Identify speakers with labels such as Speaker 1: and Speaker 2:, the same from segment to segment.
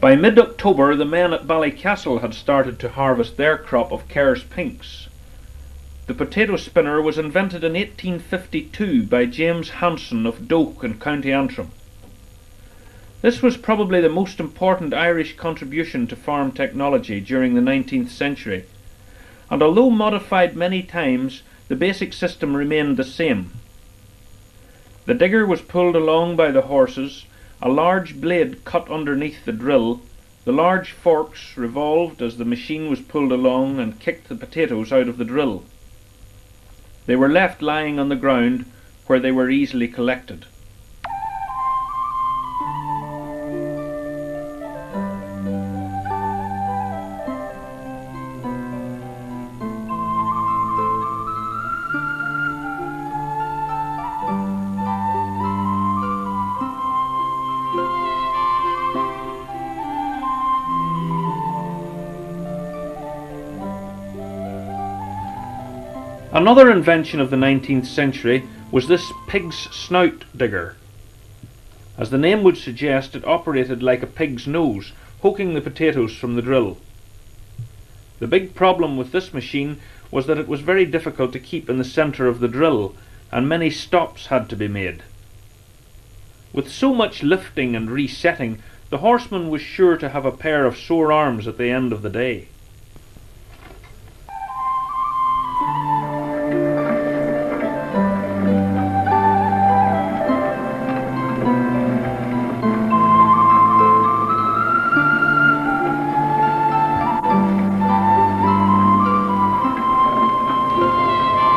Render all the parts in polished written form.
Speaker 1: By mid-October, the men at Ballycastle had started to harvest their crop of Kerr's Pinks. The potato spinner was invented in 1852 by James Hanson of Doak in County Antrim. This was probably the most important Irish contribution to farm technology during the 19th century, and although modified many times, the basic system remained the same. The digger was pulled along by the horses, a large blade cut underneath the drill, the large forks revolved as the machine was pulled along and kicked the potatoes out of the drill. They were left lying on the ground where they were easily collected. Another invention of the 19th century was this pig's snout digger. As the name would suggest, it operated like a pig's nose, poking the potatoes from the drill. The big problem with this machine was that it was very difficult to keep in the centre of the drill, and many stops had to be made. With so much lifting and resetting, the horseman was sure to have a pair of sore arms at the end of the day.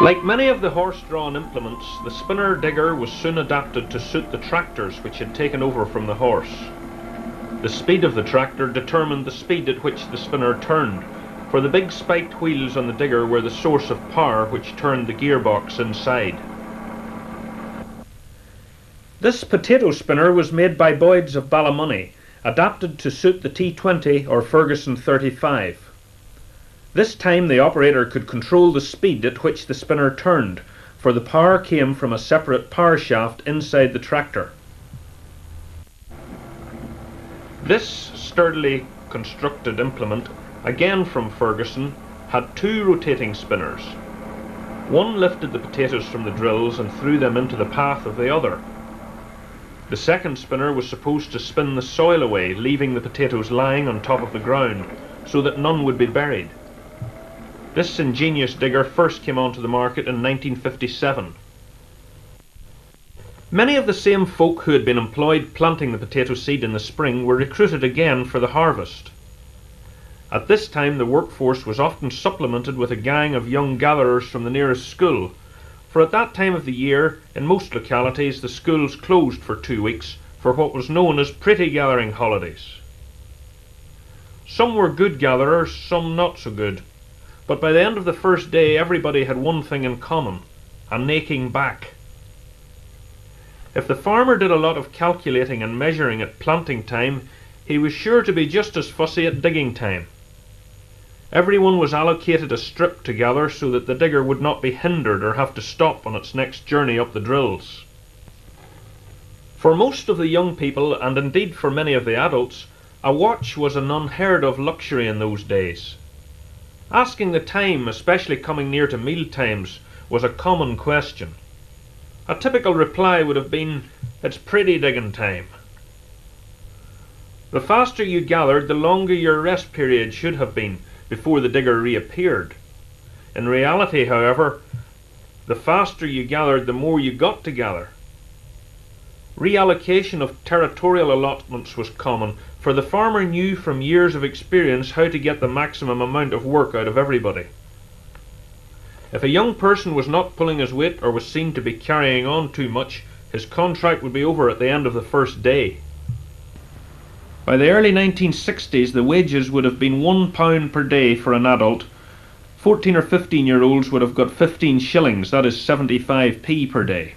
Speaker 1: Like many of the horse-drawn implements, the spinner digger was soon adapted to suit the tractors which had taken over from the horse. The speed of the tractor determined the speed at which the spinner turned, for the big spiked wheels on the digger were the source of power which turned the gearbox inside. This potato spinner was made by Boyd's of Ballymoney, adapted to suit the T20 or Ferguson 35. This time the operator could control the speed at which the spinner turned, for the power came from a separate power shaft inside the tractor. This sturdily constructed implement, again from Ferguson, had two rotating spinners. One lifted the potatoes from the drills and threw them into the path of the other. The second spinner was supposed to spin the soil away, leaving the potatoes lying on top of the ground, so that none would be buried. This ingenious digger first came onto the market in 1957. Many of the same folk who had been employed planting the potato seed in the spring were recruited again for the harvest. At this time the workforce was often supplemented with a gang of young gatherers from the nearest school, for at that time of the year, in most localities, the schools closed for 2 weeks for what was known as pretty gathering holidays. Some were good gatherers, some not so good. But by the end of the first day, everybody had one thing in common: an aching back. If the farmer did a lot of calculating and measuring at planting time, he was sure to be just as fussy at digging time. Everyone was allocated a strip to gather so that the digger would not be hindered or have to stop on its next journey up the drills. For most of the young people, and indeed for many of the adults, a watch was an unheard of luxury in those days. Asking the time, especially coming near to meal times, was a common question. A typical reply would have been, "It's pretty digging time." The faster you gathered, the longer your rest period should have been before the digger reappeared. In reality, however, the faster you gathered, the more you got to gather. Reallocation of territorial allotments was common, for the farmer knew from years of experience how to get the maximum amount of work out of everybody. If a young person was not pulling his weight or was seen to be carrying on too much, his contract would be over at the end of the first day. By the early 1960s, the wages would have been £1 per day for an adult. 14 or 15-year-olds would have got 15 shillings, that is 75p per day.